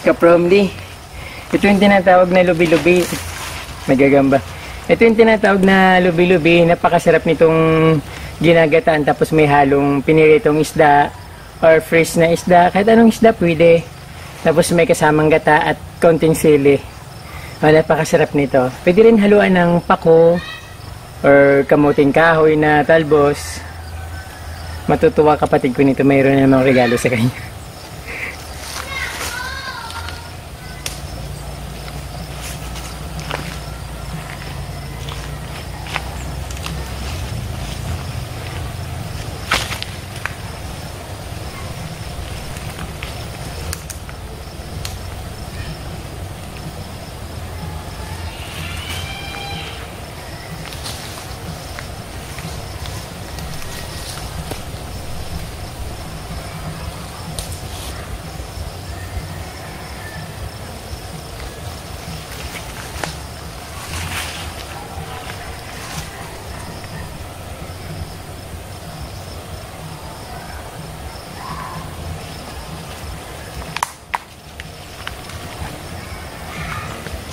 Kapromdi, ito yung tinatawag na lubi-lubi. Magagamba. Ito yung tinatawag na lubi-lubi. Napakasarap nitong ginagataan tapos may halong piniritong isda or fresh na isda. Kahit anong isda pwede. Tapos may kasamang gata at konting sili. Napakasarap nito. Pwede rin haluan ng pako or kamuting kahoy na talbos. Matutuwa kapatid ko nito. Mayroon na namang regalo sa kanya.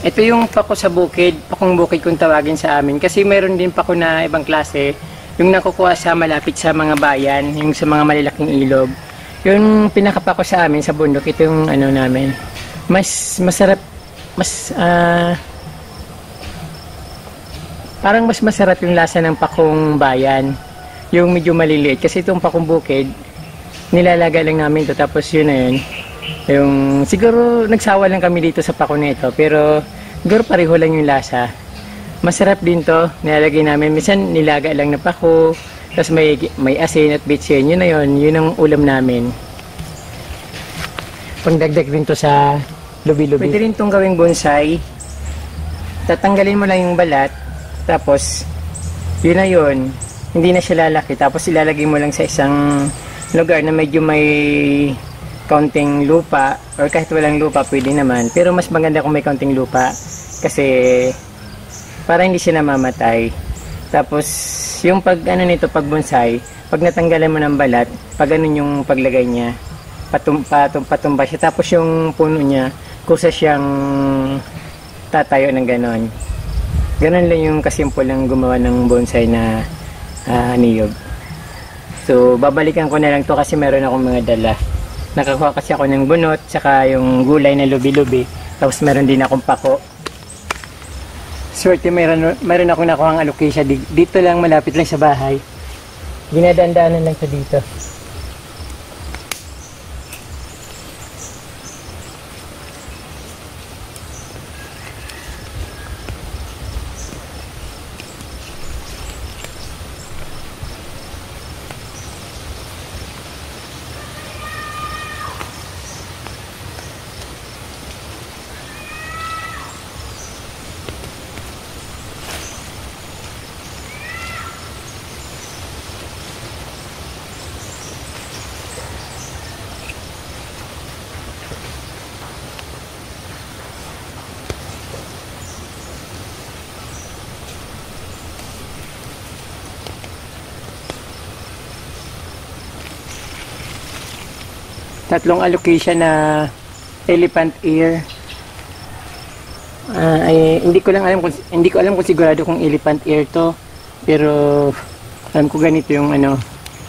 Ito yung pako sa bukid, pakong bukid kung tawagin sa amin. Kasi mayroon din pako na ibang klase, yung nakukuha sa malapit sa mga bayan, yung sa mga malalaking ilog. Yung pinakapako sa amin sa bundok, ito yung ano namin. Mas masarap, parang mas masarap yung lasa ng pakong bayan. Yung medyo maliliit. Kasi itong pakong bukid, nilalagay lang namin ito. Tapos yun na yun. Yung, siguro nagsawa lang kami dito sa pako na ito. Pero siguro pareho lang yung lasa. Masarap din to. Nilalagay namin. Minsan nilaga lang na pako. Tapos may asin at bitsin. Yun na yun. Yun ang ulam namin. Pangdagdag rin to sa lubi-lubi. Pwede rin itong gawing bonsai. Tatanggalin mo lang yung balat. Tapos yun na yun. Hindi na siya lalaki. Tapos ilalagay mo lang sa isang lugar na medyo may kaunting lupa. Or kahit walang lupa pwede naman. Pero mas maganda kung may kaunting lupa. Kasi para hindi siya namamatay. Tapos yung pag ano nito, pag bonsai, pag natanggalan mo ng balat, pag ganun yung paglagay niya, patumba siya. Tapos yung puno niya, kusa siyang tatayo ng ganon. Ganon lang yung kasimple ng gumawa ng bonsai na niyog. So babalikan ko na lang to kasi meron akong mga dala. Nakakuha kasi ako ng bunot, saka yung gulay na lubi-lubi. Tapos meron din akong pako. Swerte, meron akong nakuha ang alocasia. Dito lang, malapit lang sa bahay. Ginadaan-daanan lang sa dito. Tatlong alocasia na elephant ear. Hindi ko alam kung sigurado kung elephant ear to, pero alam ko ganito yung ano.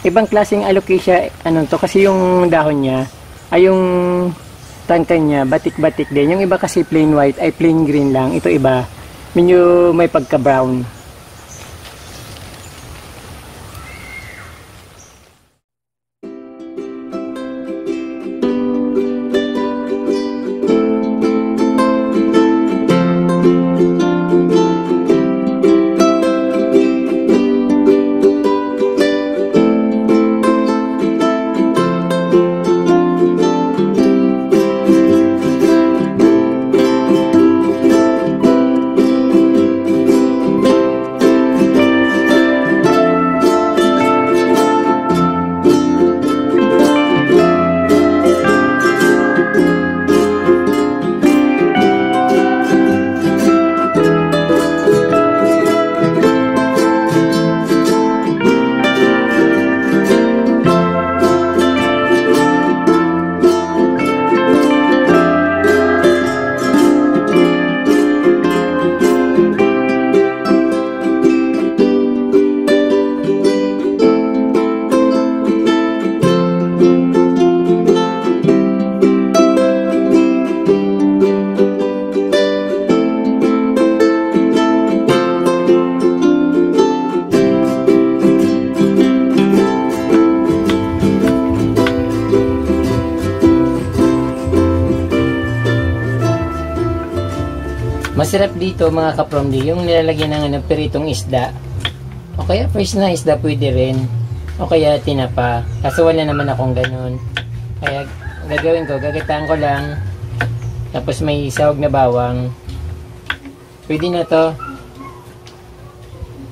Ibang klaseng alocasia ano to kasi yung dahon niya ay yung tangkay niya batik-batik din. Yung iba kasi plain white ay plain green lang. Ito iba, medyo may pagka-brown. Masarap dito mga kapromdi, yung nilalagyan ng piritong isda. O kaya fresh na isda pwede rin. O kaya tinapa. Kaso wala naman akong ganun. Kaya gagawin ko, gagataan ko lang. Tapos may sahog na bawang. Pwede na to.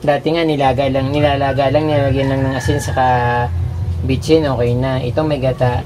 Dati nga nilagay lang, nilagyan lang ng asin saka bitchin, okay na. Itong may gata.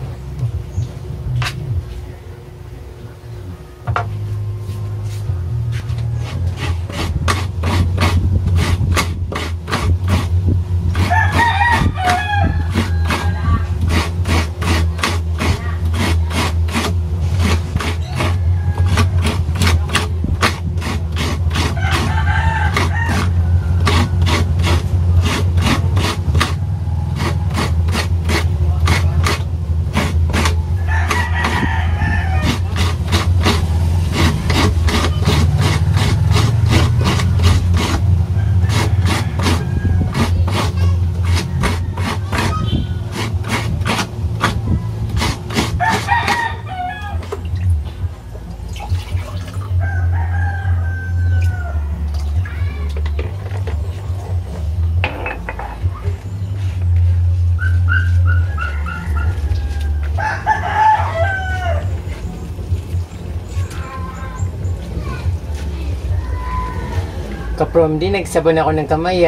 Kaprom, di nagsabon ako ng kamay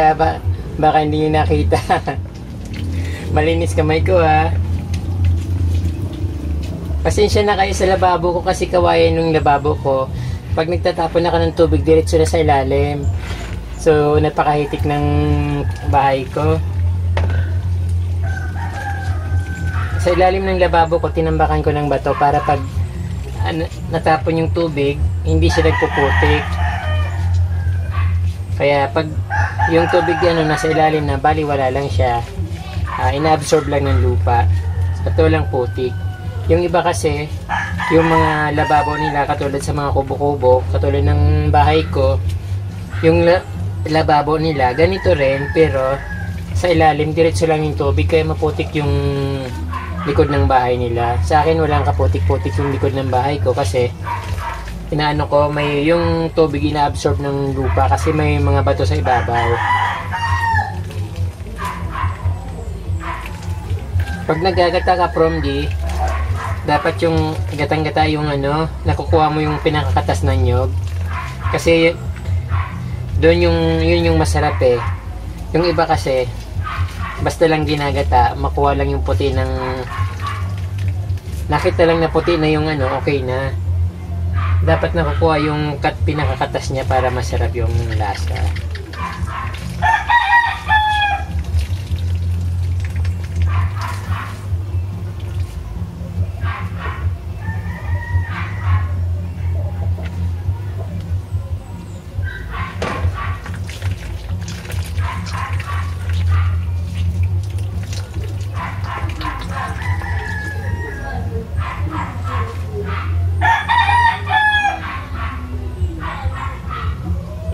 baka hindi nyo nakita. Malinis kamay ko Pasensya na kayo sa lababo ko kasi kawayan nung lababo ko. Pag nagtatapon ako ng tubig, diretso na sa ilalim. So, napakahitik ng bahay ko. Sa ilalim ng lababo ko, tinambakan ko ng bato para pag natapon yung tubig, hindi siya nagpuputik. Kaya pag yung tubig nasa ilalim na, baliwala lang siya. Inaabsorb lang ng lupa. At walang putik. Yung iba kasi, yung mga lababo nila, katulad sa mga kubo-kubo, katulad ng bahay ko, yung lababo nila, ganito rin, pero sa ilalim, diretso lang yung tubig, kaya maputik yung likod ng bahay nila. Sa akin, walang kaputik-putik yung likod ng bahay ko kasi inaano ko, may yung tubig ina-absorb ng lupa kasi may mga bato sa ibabaw. Pag nagagata ka from dapat yung gatang-gata yung nakukuha mo yung pinakakatas ng nyog. Kasi doon yun yung masarap Yung iba kasi basta lang ginagata, makuha lang yung puti ng nakita lang na puti na yung okay na. Dapat nakukuha yung pinakakatas niya para masarap yung lasa.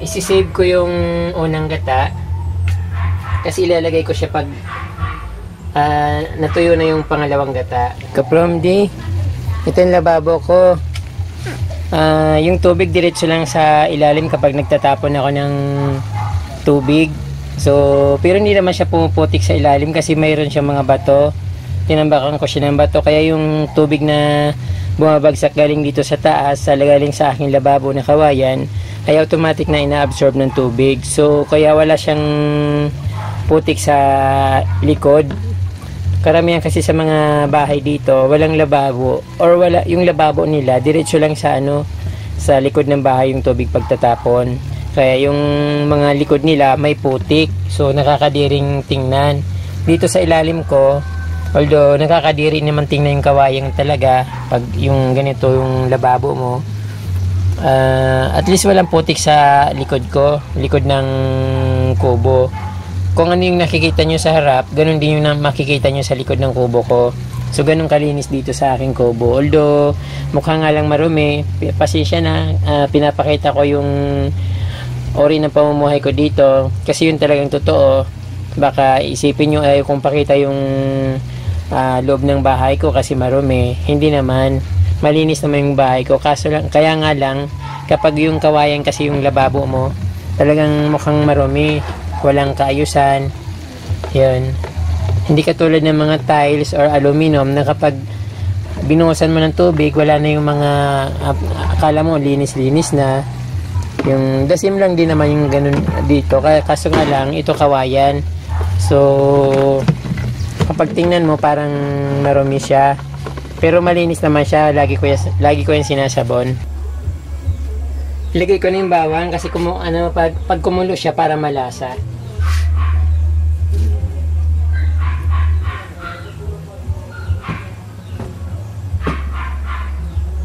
Isisave ko yung unang gata kasi ilalagay ko siya pag natuyo na yung pangalawang gata. Kapromdi, ito yung lababo ko. Yung tubig diretso lang sa ilalim kapag nagtatapon ako ng tubig. So, pero hindi naman siya pumuputik sa ilalim kasi mayroon siyang mga bato. Tinambakan ko siya ng bato, kaya yung tubig na bumabagsak galing dito sa taas, galing sa aking lababo na kawayan, ay automatic na ina-absorb ng tubig. So, kaya wala siyang putik sa likod. Karamihan kasi sa mga bahay dito, walang lababo or wala yung lababo nila, diretso lang sa sa likod ng bahay yung tubig pagtatapon. Kaya yung mga likod nila may putik. So, nakakadiring tingnan. Dito sa ilalim ko, although nakakadiri naman tingnan yung kawayang talaga pag yung ganito yung lababo mo, at least walang putik sa likod ko, likod ng kubo. Kung ano yung nakikita nyo sa harap, ganun din yung makikita nyo sa likod ng kubo ko. So ganun kalinis dito sa aking kubo. Although mukha nga lang marumi, pasensya na, pinapakita ko yung ori ng pamumuhay ko dito kasi yun talagang totoo. Baka isipin nyo ay kung pakita yung loob ng bahay ko kasi marumi. Hindi naman, malinis naman yung bahay ko, kaso lang, kaya nga lang Kapag yung kawayan kasi yung lababo mo, talagang mukhang marumi, walang kaayusan. Yun. Hindi katulad ng mga tiles or aluminum na kapag binuhusan mo ng tubig, wala na yung mga akala mo linis-linis na. Yung dasim lang din naman yung ganun dito. Kaso nga lang, ito kawayan. So, kapag tingnan mo, parang marumi siya. Pero malinis naman siya. Lagi ko yung sinasabon. Ilagay ko na yung bawang kasi pag kumulo siya para malasa.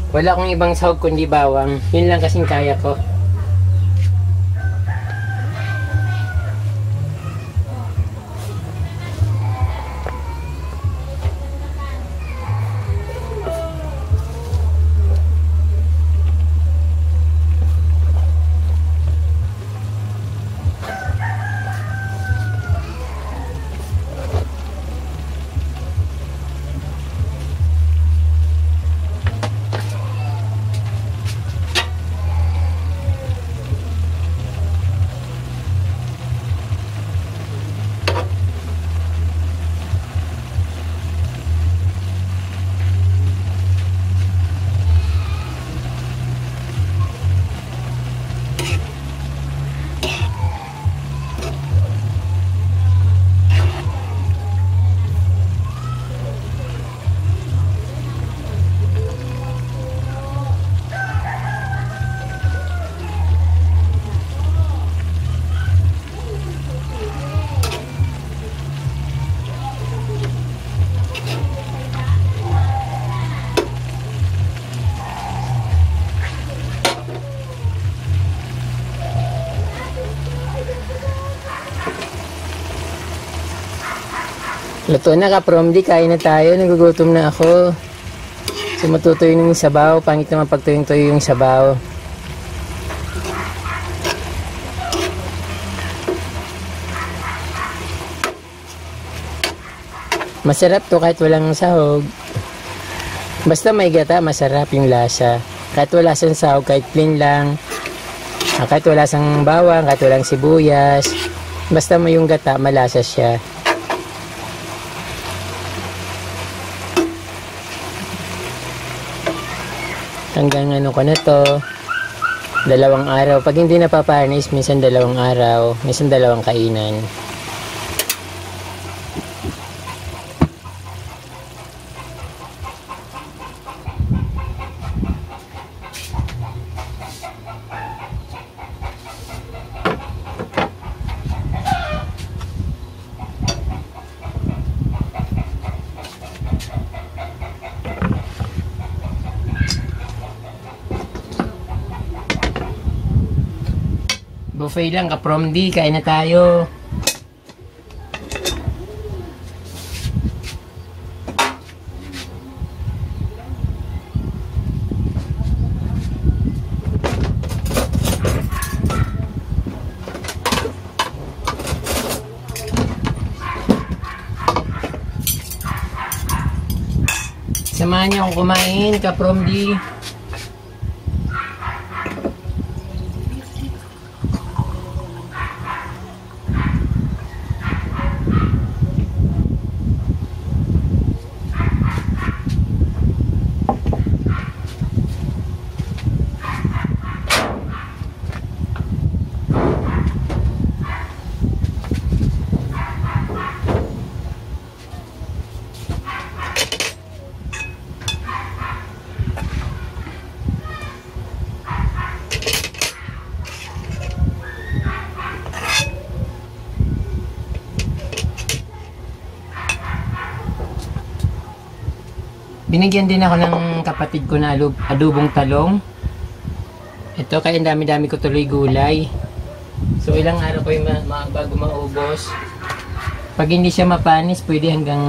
Wala akong ibang sahog kundi bawang. Yun lang kasing kaya ko. Luto na ka, Promdi. Kain na tayo. Nagugutom na ako. So, matutuyo ng sabaw. Pangit naman pagtuyong-tuyo yung sabaw. Masarap to kahit walang sahog. Basta may gata, masarap yung lasa. Kahit wala sang sahog, kahit plain lang. Kahit wala sang bawang, kahit walang sibuyas. Basta may yung gata, malasa siya. Hanggang ano ko na to, 2 araw. Pag hindi napapanis, minsan 2 araw, minsan 2 kainan. Buffet lang ka, Promdi. Kain na tayo. Samahan niyo akong kumain, ka, Promdi. Binigyan din ako ng kapatid ko na adobong talong. Ito, kaya dami-dami ko tuloy gulay. So, ilang araw ko yung bago maubos. Pag hindi siya mapanis, pwede hanggang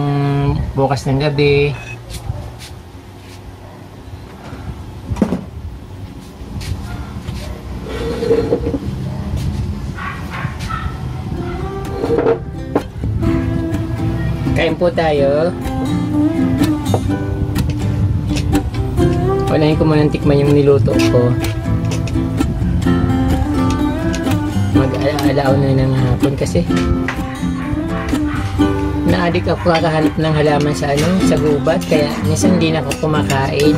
bukas ng gabi. Kain po tayo. Unahin ko muna tikman yung niluto ko. mag-alaon na ng hapon kasi naadik ako kakahanap ng halaman sa sa gubat, kaya minsan hindi na ako kumakain.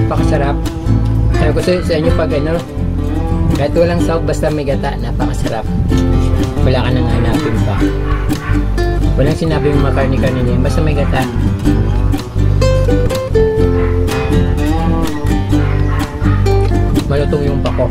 Pakasarap. Sabi ko sa inyo pag kahit walang sahog basta may gata, napakasarap. Wala ka nang hanapin pa. Walang sinabi yung makarni-karni niya, basta may gata. Malutong yung pako.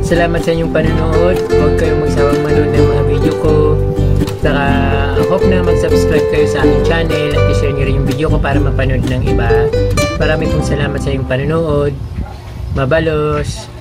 Salamat sa inyong panonood. Huwag kayong magsawang manood ng mga video ko. Saka hope na mag-subscribe kayo sa aking channel at i-share nyo rin yung video ko para mapanood ng iba. Maraming pong salamat sa inyong panonood. Mabalos!